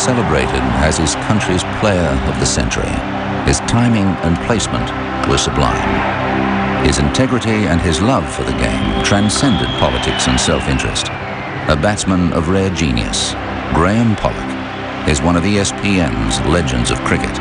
celebrated as his country's player of the century. His timing and placement were sublime. His integrity and his love for the game transcended politics and self-interest. A batsman of rare genius, Graeme Pollock is one of ESPN's legends of cricket.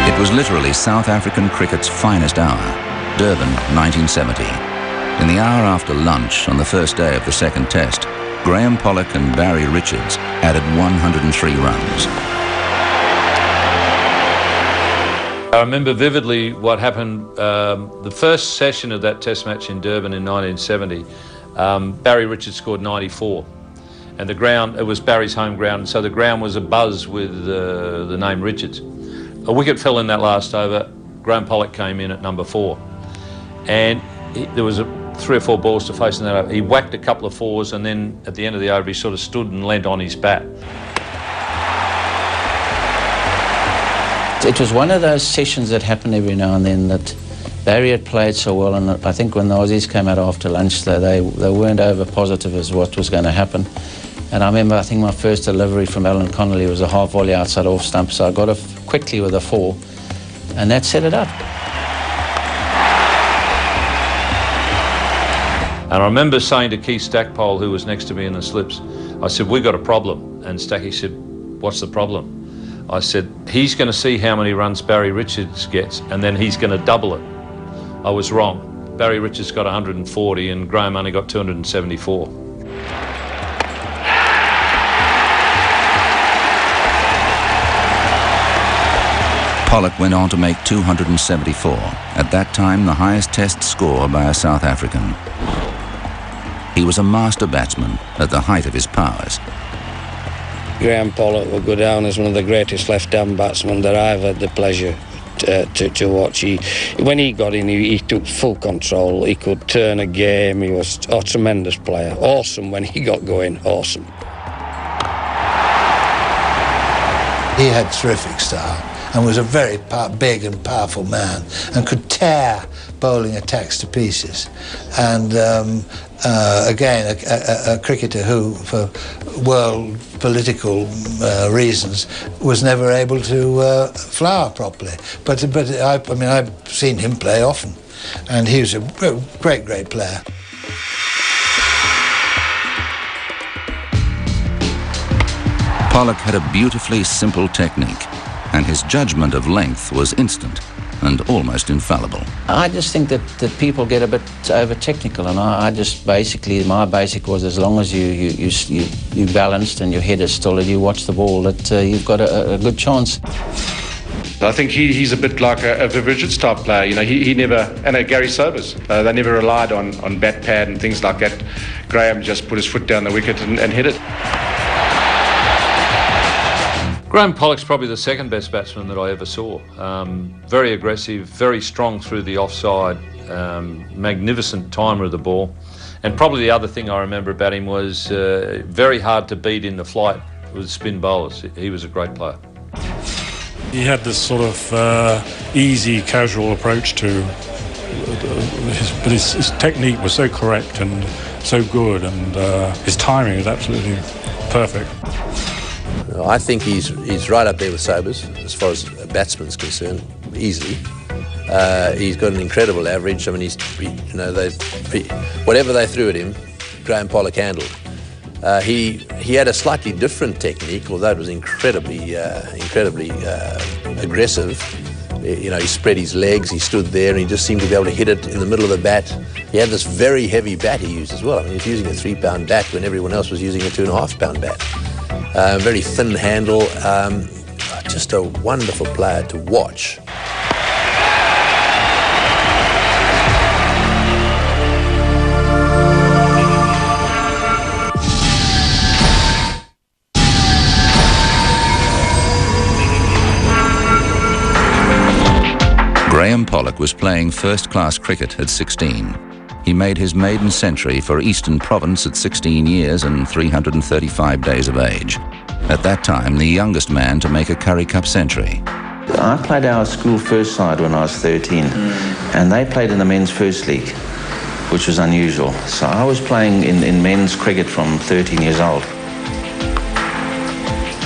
It was literally South African cricket's finest hour, Durban, 1970. In the hour after lunch on the first day of the second test, Graeme Pollock and Barry Richards added 103 runs. I remember vividly what happened the first session of that test match in Durban in 1970. Barry Richards scored 94. And the ground, it was Barry's home ground, so the ground was abuzz with the name Richards. A wicket fell in that last over. Graeme Pollock came in at number 4. And there was 3 or 4 balls to face in that over. He whacked a couple of 4s, and then at the end of the over he sort of stood and leant on his bat. It was one of those sessions that happened every now and then that Barry had played so well, and I think when the Aussies came out after lunch they weren't over positive as what was going to happen. And I remember, I think my first delivery from Alan Connolly was a half volley outside off stump, so I got it quickly with a 4, and that set it up. And I remember saying to Keith Stackpole, who was next to me in the slips, I said, "We've got a problem." And Stacky said, "What's the problem?" I said, "He's going to see how many runs Barry Richards gets, and then he's going to double it." I was wrong. Barry Richards got 140 and Graeme only got 274. Pollock went on to make 274, at that time the highest test score by a South African. He was a master batsman at the height of his powers. Graeme Pollock will go down as one of the greatest left-arm batsmen that I've had the pleasure to watch. When he got in, he took full control. He could turn a game. He was a tremendous player. Awesome when he got going, awesome. He had terrific style and was a very big and powerful man and could tear bowling attacks to pieces. And again, a cricketer who, for world political reasons, was never able to flower properly. But I mean, I've seen him play often, and he was a great player. Pollock had a beautifully simple technique, and his judgment of length was instant and almost infallible. I just think that people get a bit over-technical, and I just basically, my basic was, as long as you balanced and your head is still and you watch the ball, that you've got a good chance. I think he's a bit like a Viv Richards type player. You know, he never, and Gary Sobers, they never relied on bat pad and things like that. Graeme just put his foot down the wicket and hit it. Graeme Pollock's probably the second best batsman that I ever saw. Very aggressive, very strong through the offside, magnificent timer of the ball. And probably the other thing I remember about him was very hard to beat in the flight with spin bowlers. He was a great player. He had this sort of easy, casual approach to but his technique was so correct and so good, and his timing was absolutely perfect. I think he's right up there with Sobers as far as a batsman's concerned, easily. He's got an incredible average. I mean, whatever they threw at him, Graeme Pollock handled. He had a slightly different technique, although it was incredibly aggressive. You know, he spread his legs, he stood there, and he just seemed to be able to hit it in the middle of the bat. He had this very heavy bat he used as well. I mean, he was using a 3-pound bat when everyone else was using a 2.5-pound bat. Very thin handle, just a wonderful player to watch. Graeme Pollock was playing first-class cricket at 16. he made his maiden century for Eastern Province at 16 years and 335 days of age. At that time, the youngest man to make a Currie Cup century. I played our school first side when I was 13, and they played in the men's first league, which was unusual. So I was playing in men's cricket from 13 years old.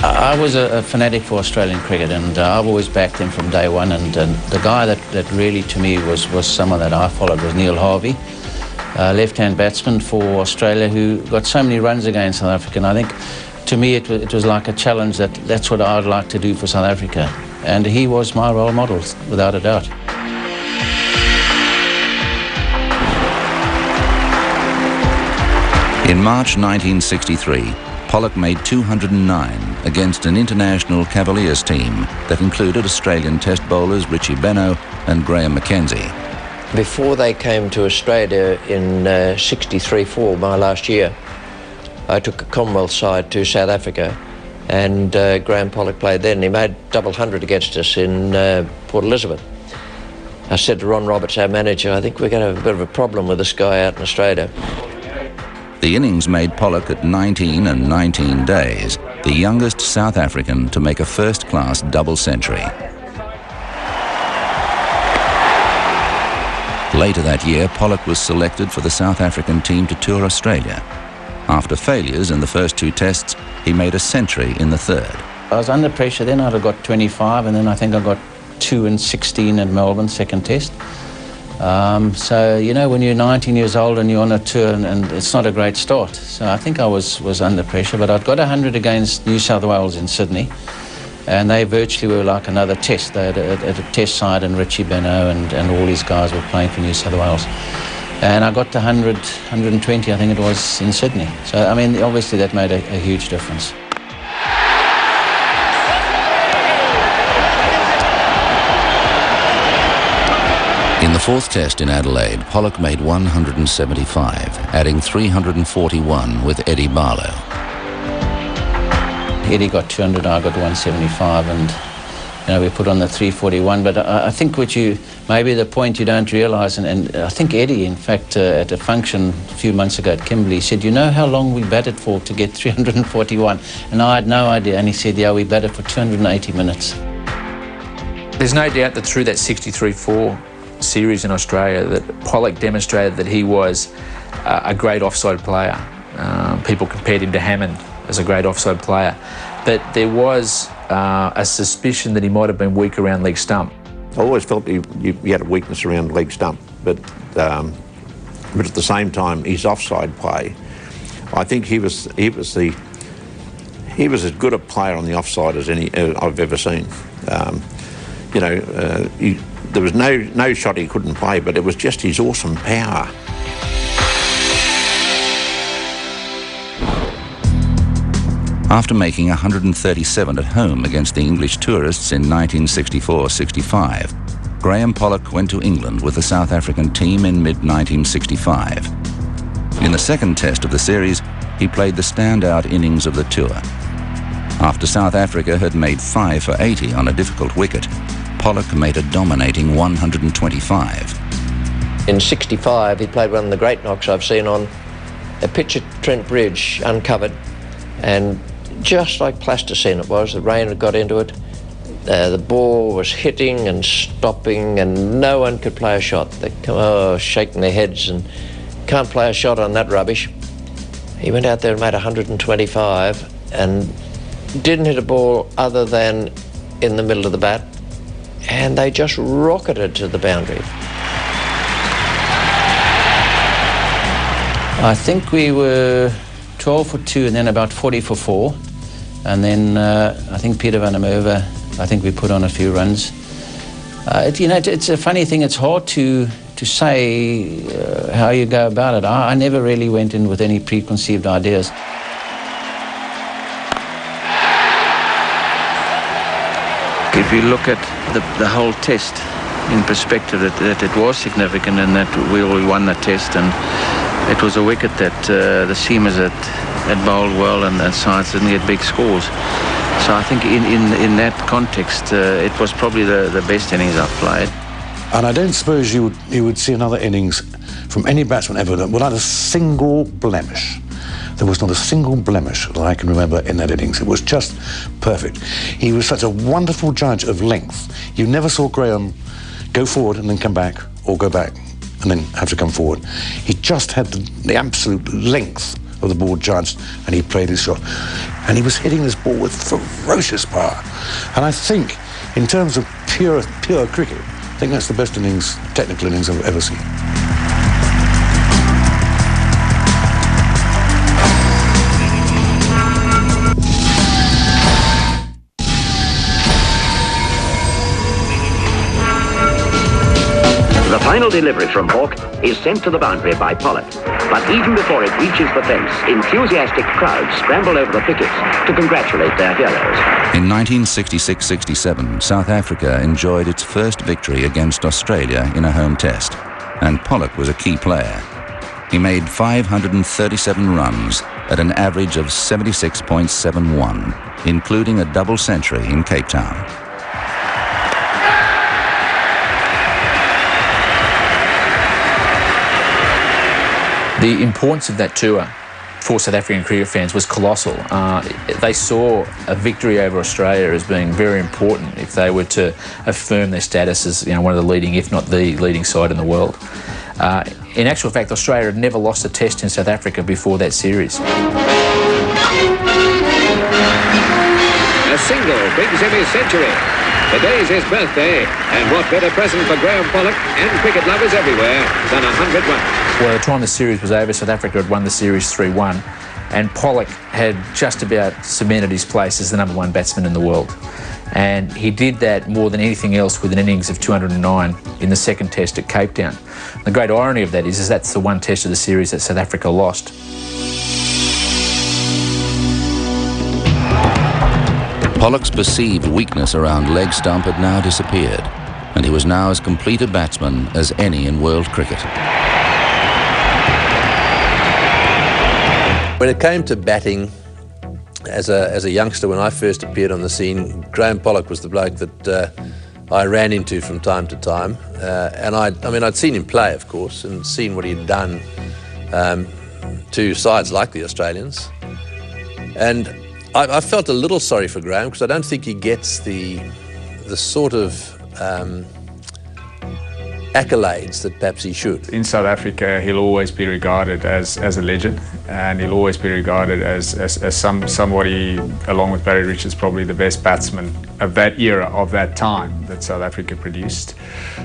I was a fanatic for Australian cricket, and I've always backed them from day one. And the guy that really, to me, was someone that I followed was Neil Harvey, left-hand batsman for Australia, who got so many runs against South Africa. And I think, to me, it was like a challenge that's what I'd like to do for South Africa. And he was my role model, without a doubt. In March 1963, Pollock made 209 against an international Cavaliers team that included Australian test bowlers Richie Benaud and Graham Mackenzie. Before they came to Australia in 63-4, my last year, I took a Commonwealth side to South Africa, and Graeme Pollock played then. He made double 100 against us in Port Elizabeth. I said to Ron Roberts, our manager, I think we're going to have a bit of a problem with this guy out in Australia. The innings made Pollock at 19 and 19 days, the youngest South African to make a first-class double century. Later that year, Pollock was selected for the South African team to tour Australia. After failures in the first two tests, he made a century in the third. I was under pressure then. I'd have got 25, and then I think I got 2 and 16 at Melbourne, second test. So, you know, when you're 19 years old and you're on a tour, and it's not a great start. So I think I was under pressure, but I'd got 100 against New South Wales in Sydney, and they virtually were like another test. They had a test side, and Richie Benaud and all these guys were playing for New South Wales. And I got to 100, 120, I think it was, in Sydney. So, I mean, obviously that made a huge difference. In the fourth test in Adelaide, Pollock made 175, adding 341 with Eddie Barlow. Eddie got 200, I got 175, and you know, we put on the 341. But I think maybe the point you don't realise, and I think Eddie, in fact, at a function a few months ago at Kimberley, said, you know how long we batted for to get 341? And I had no idea, and he said, yeah, we batted for 280 minutes. There's no doubt that through that 63-4 series in Australia that Pollock demonstrated that he was a great offside player. People compared him to Hammond as a great offside player, but there was a suspicion that he might have been weak around leg stump. I always felt he had a weakness around leg stump, but at the same time, his offside play, I think he was as good a player on the offside as any I've ever seen. There was no shot he couldn't play, but it was just his awesome power. After making 137 at home against the English tourists in 1964-65, Graeme Pollock went to England with the South African team in mid-1965. In the second test of the series, he played the standout innings of the tour. After South Africa had made 5 for 80 on a difficult wicket, Pollock made a dominating 125. In 65, he played one of the great knocks I've seen on a pitch at Trent Bridge, uncovered, and just like plasticine it was. The rain had got into it. The ball was hitting and stopping, and no one could play a shot. They come shaking their heads and can't play a shot on that rubbish. He went out there and made 125 and didn't hit a ball other than in the middle of the bat, and they just rocketed to the boundary. I think we were 12 for 2 and then about 40 for 4. And then I think Peter van der Merwe, I think we put on a few runs. It's a funny thing. It's hard to say how you go about it. I never really went in with any preconceived ideas. If you look at the whole test in perspective, that it was significant and that we won the test, and it was a wicket that the seamers had bowled well and sides didn't get big scores. So I think in that context, it was probably the best innings I've played. And I don't suppose you would see another innings from any batsman ever without a single blemish. There was not a single blemish that I can remember in that innings. It was just perfect. He was such a wonderful judge of length. You never saw Graeme go forward and then come back, or go back and then have to come forward. He just had the absolute length of the ball judged, and he played his shot. And he was hitting this ball with ferocious power. And I think, in terms of pure cricket, I think that's the best innings, technical innings I've ever seen. The final delivery from Hawke is sent to the boundary by Pollock. But even before it reaches the fence, enthusiastic crowds scramble over the pickets to congratulate their heroes. In 1966-67, South Africa enjoyed its first victory against Australia in a home test, and Pollock was a key player. He made 537 runs at an average of 76.71, including a double century in Cape Town. The importance of that tour for South African cricket fans was colossal. They saw a victory over Australia as being very important if they were to affirm their status as one of the leading, if not the leading side in the world. In actual fact, Australia had never lost a test in South Africa before that series. A single brings him his century. Today's his birthday, and what better present for Graeme Pollock and cricket lovers everywhere than 100 runs. Well, by the time the series was over, South Africa had won the series 3-1, and Pollock had just about cemented his place as the #1 batsman in the world. And he did that more than anything else with an innings of 209 in the second test at Cape Town. The great irony of that is that's the one test of the series that South Africa lost. Pollock's perceived weakness around leg stump had now disappeared, and he was now as complete a batsman as any in world cricket. When it came to batting, as a youngster, when I first appeared on the scene, Graeme Pollock was the bloke that I ran into from time to time. And I'd seen him play, of course, and seen what he'd done to sides like the Australians. And I felt a little sorry for Graeme, because I don't think he gets the sort of accolades that perhaps he should. In South Africa, he'll always be regarded as a legend, and he'll always be regarded as somebody, along with Barry Richards, probably the best batsman of that era, of that time that South Africa produced.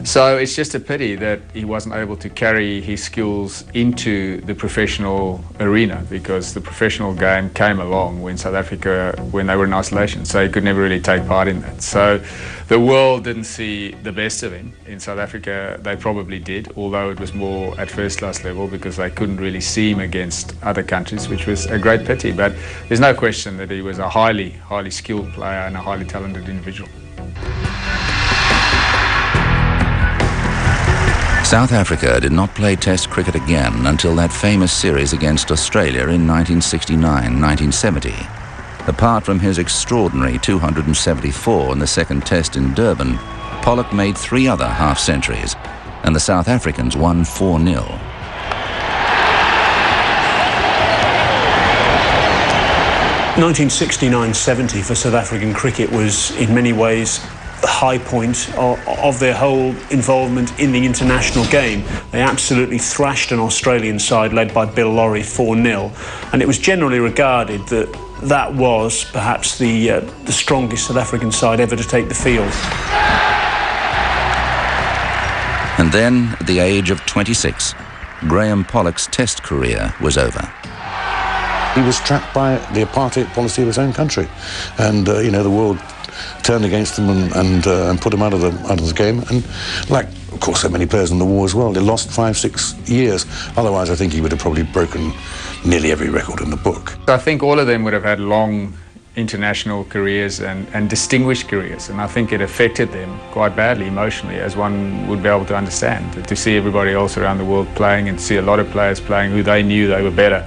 So it's just a pity that he wasn't able to carry his skills into the professional arena, because the professional game came along when South Africa, when they were in isolation, so he could never really take part in that. So the world didn't see the best of him. In South Africa, they probably did, although it was more at first-class level, because they couldn't really see him against other countries, which was a great pity. But there's no question that he was a highly skilled player and a highly talented individual. South Africa did not play Test cricket again until that famous series against Australia in 1969-1970. Apart from his extraordinary 274 in the second Test in Durban, Pollock made 3 other half-centuries, and the South Africans won 4-0. In 1969-70 for South African cricket was in many ways the high point of their whole involvement in the international game. They absolutely thrashed an Australian side led by Bill Lawry 4-0, and it was generally regarded that that was perhaps the strongest South African side ever to take the field. And then, at the age of 26, Graeme Pollock's Test career was over. He was trapped by the apartheid policy of his own country, and the world turned against him and put him out of the game. And like, of course, so many players in the war as well, they lost 5-6 years. Otherwise, I think he would have probably broken nearly every record in the book. I think all of them would have had long international careers and distinguished careers, and I think it affected them quite badly emotionally, as one would be able to understand. To see everybody else around the world playing, and to see a lot of players playing who they knew they were better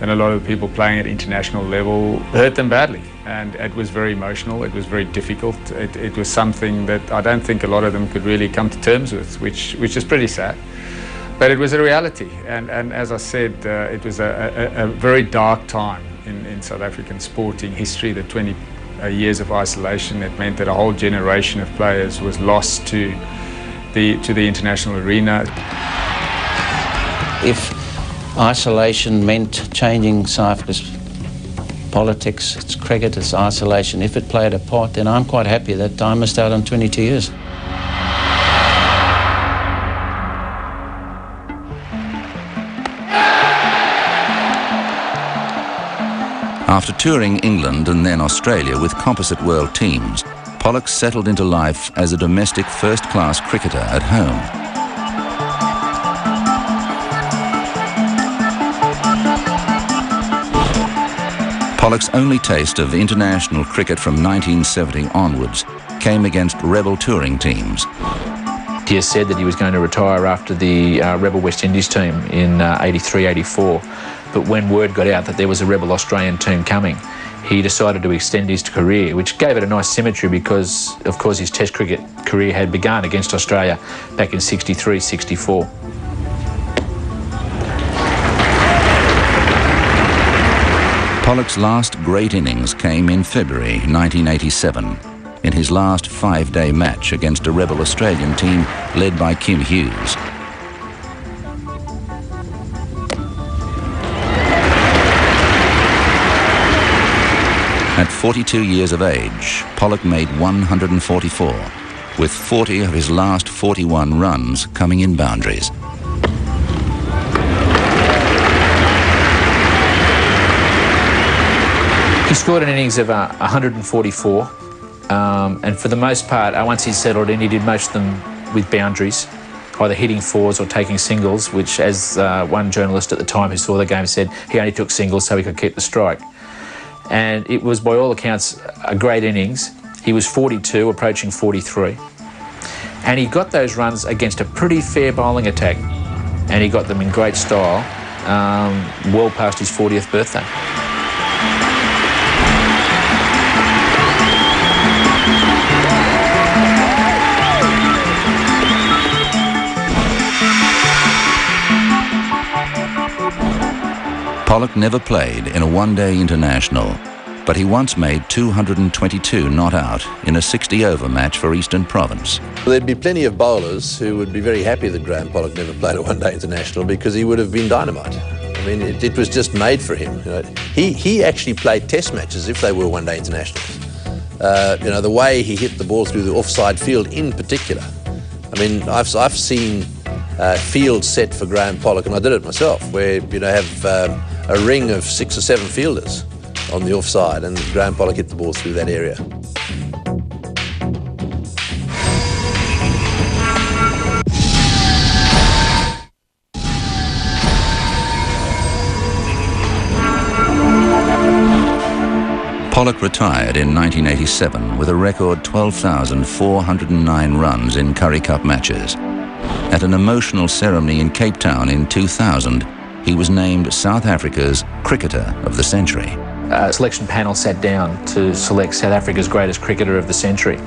a lot of the people playing at international level hurt them badly. And it was very emotional, it was very difficult. It was something that I don't think a lot of them could really come to terms with, which is pretty sad. But it was a reality, and as I said, it was a very dark time in South African sporting history, the 20 years of isolation. It meant that a whole generation of players was lost to the international arena. If isolation meant changing South Africa's politics, its cricket, its isolation, if it played a part, then I'm quite happy that I missed out on 22 years. After touring England and then Australia with composite world teams, Pollock settled into life as a domestic first-class cricketer at home. Pollock's only taste of international cricket from 1970 onwards came against rebel touring teams. He has said that he was going to retire after the rebel West Indies team in 83-84. But when word got out that there was a rebel Australian team coming, he decided to extend his career, which gave it a nice symmetry because, of course, his Test cricket career had begun against Australia back in 63-64. Pollock's last great innings came in February 1987, in his last 5-day match against a rebel Australian team led by Kim Hughes. At 42 years of age, Pollock made 144, with 40 of his last 41 runs coming in boundaries. He scored an innings of 144, and for the most part, once he settled in, he did most of them with boundaries, either hitting fours or taking singles, which, as one journalist at the time who saw the game said, he only took singles so he could keep the strike. And it was, by all accounts, a great innings. He was 42, approaching 43. And he got those runs against a pretty fair bowling attack. And he got them in great style, well past his 40th birthday. Pollock never played in a one-day international, but he once made 222 not out in a 60-over match for Eastern Province. There'd be plenty of bowlers who would be very happy that Graeme Pollock never played a one-day international because he would have been dynamite. I mean, it was just made for him. You know, he actually played Test matches if they were one-day internationals. You know, the way he hit the ball through the offside field in particular. I mean, I've seen fields set for Graeme Pollock, and I did it myself, where you know have a ring of 6 or 7 fielders on the offside, and Graeme Pollock hit the ball through that area. Pollock retired in 1987 with a record 12,409 runs in Currie Cup matches. At an emotional ceremony in Cape Town in 2000, he was named South Africa's Cricketer of the Century. A selection panel sat down to select South Africa's greatest cricketer of the century.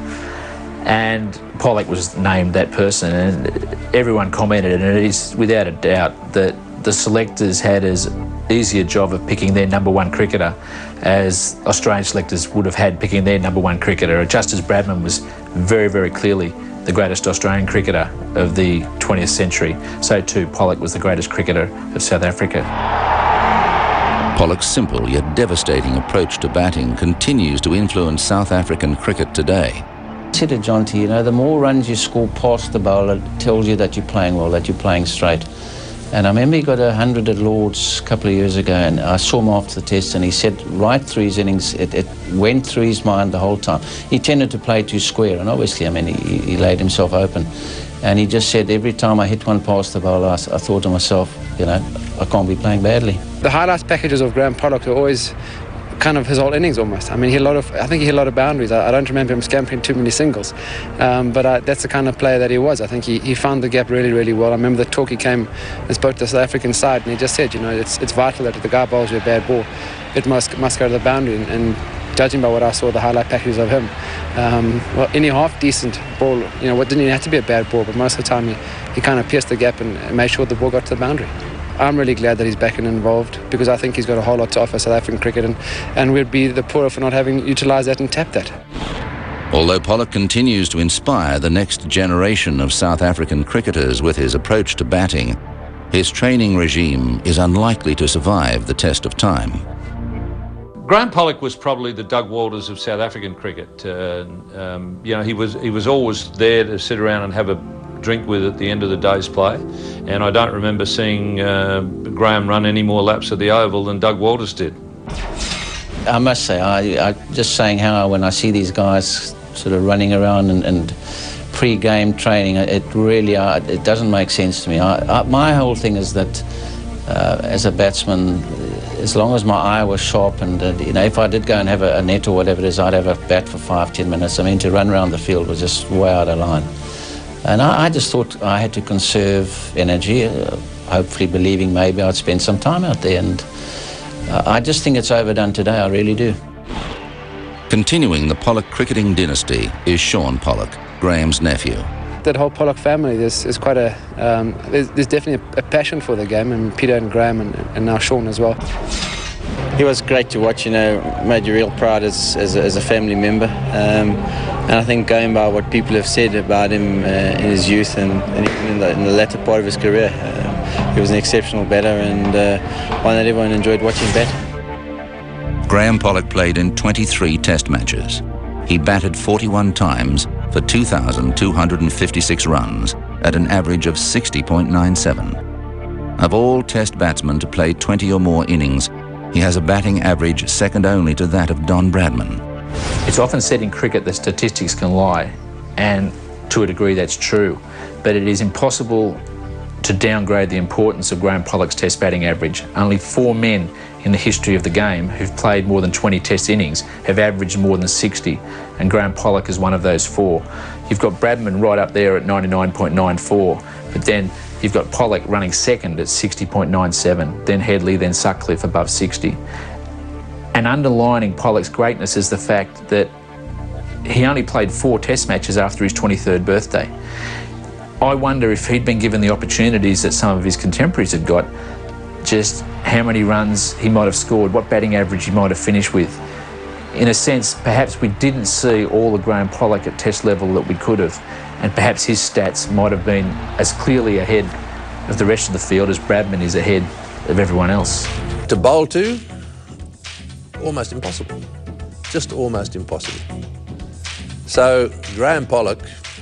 And Pollock was named that person, and everyone commented, and it is without a doubt that the selectors had as easy a job of picking their number one cricketer as Australian selectors would have had picking their number one cricketer. Just as Bradman was very, very clearly the greatest Australian cricketer of the 20th century, so too Pollock was the greatest cricketer of South Africa. Pollock's simple yet devastating approach to batting continues to influence South African cricket today. I said to John T, you know, the more runs you score past the bowler, it tells you that you're playing well, that you're playing straight. And I remember he got 100 at Lord's a couple of years ago, and I saw him after the test, and he said right through his innings, it went through his mind the whole time. He tended to play too square, and obviously, I mean, he laid himself open. And he just said, every time I hit one past the bowler, I thought to myself, you know, I can't be playing badly. The highlights packages of Graeme Pollock are always kind of his whole innings almost. I mean, I think he hit a lot of boundaries. I don't remember him scampering too many singles, but that's the kind of player that he was. I think he found the gap really, really well. I remember the talk he came and spoke to the South African side, and he just said, it's vital that if the guy bowls you a bad ball, it must go to the boundary. And judging by what I saw, the highlight packages of him, well, any half decent ball, what didn't even have to be a bad ball, but most of the time he kind of pierced the gap and made sure the ball got to the boundary. I'm really glad that he's back and involved, because I think he's got a whole lot to offer South African cricket, and we'd be the poorer for not having utilised that and tapped that. Although Pollock continues to inspire the next generation of South African cricketers with his approach to batting, his training regime is unlikely to survive the test of time. Graeme Pollock was probably the Doug Walters of South African cricket. He was always there to sit around and have a drink with at the end of the day's play, and I don't remember seeing Graeme run any more laps at the Oval than Doug Walters did. I must say, I just saying how when I see these guys sort of running around and pre-game training, it really it doesn't make sense to me. My whole thing is that as a batsman, as long as my eye was sharp and if I did go and have a net or whatever it is, I'd have a bat for 5-10 minutes. I mean, to run around the field was just way out of line. And I just thought I had to conserve energy, hopefully believing maybe I'd spend some time out there. And I just think it's overdone today, I really do. Continuing the Pollock cricketing dynasty is Sean Pollock, Graham's nephew. That whole Pollock family, there's quite there's definitely a passion for the game, and Peter and Graeme and now Sean as well. He was great to watch, made you real proud as a family member. And I think going by what people have said about him in his youth and even in the latter part of his career, he was an exceptional batter and one that everyone enjoyed watching bat. Graeme Pollock played in 23 test matches. He batted 41 times for 2,256 runs at an average of 60.97. Of all test batsmen to play 20 or more innings, he has a batting average second only to that of Don Bradman. It's often said in cricket that statistics can lie, and to a degree that's true, but it is impossible to downgrade the importance of Graeme Pollock's test batting average. Only 4 men in the history of the game who've played more than 20 test innings have averaged more than 60, and Graeme Pollock is one of those 4. You've got Bradman right up there at 99.94, but then you've got Pollock running second at 60.97, then Headley, then Sutcliffe above 60. And underlining Pollock's greatness is the fact that he only played 4 test matches after his 23rd birthday. I wonder if he'd been given the opportunities that some of his contemporaries had got, just how many runs he might have scored, what batting average he might have finished with. In a sense, perhaps we didn't see all the Graeme Pollock at test level that we could have, and perhaps his stats might have been as clearly ahead of the rest of the field as Bradman is ahead of everyone else. To bowl to, almost impossible. Just almost impossible. So Graeme Pollock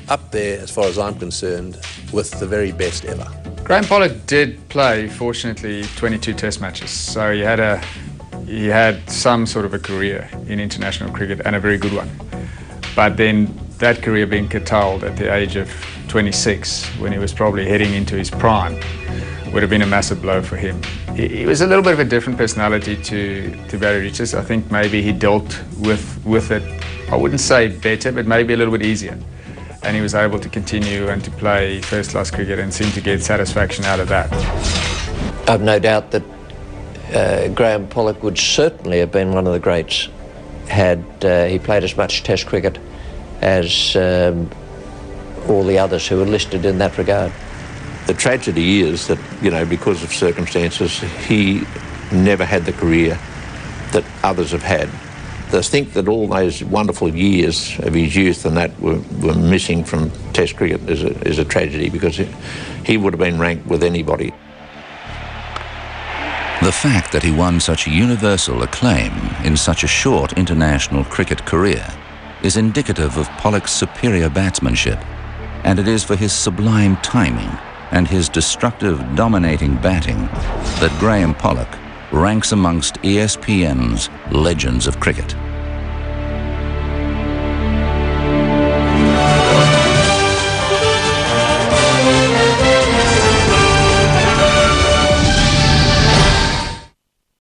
up there, as far as I'm concerned, with the very best ever. Graeme Pollock did play, fortunately, 22 test matches. So he had some sort of a career in international cricket, and a very good one. But then that career being curtailed at the age of 26, when he was probably heading into his prime, would have been a massive blow for him. He was a little bit of a different personality to Barry Richards. I think maybe he dealt with it, I wouldn't say better, but maybe a little bit easier. And he was able to continue and to play first-class cricket and seem to get satisfaction out of that. I've no doubt that Graeme Pollock would certainly have been one of the greats had he played as much Test cricket as all the others who were listed in that regard. The tragedy is that, because of circumstances, he never had the career that others have had. To think that all those wonderful years of his youth and that were missing from Test cricket is a tragedy, because he would have been ranked with anybody. The fact that he won such universal acclaim in such a short international cricket career is indicative of Pollock's superior batsmanship, and it is for his sublime timing and his destructive, dominating batting that Graeme Pollock ranks amongst ESPN's legends of cricket.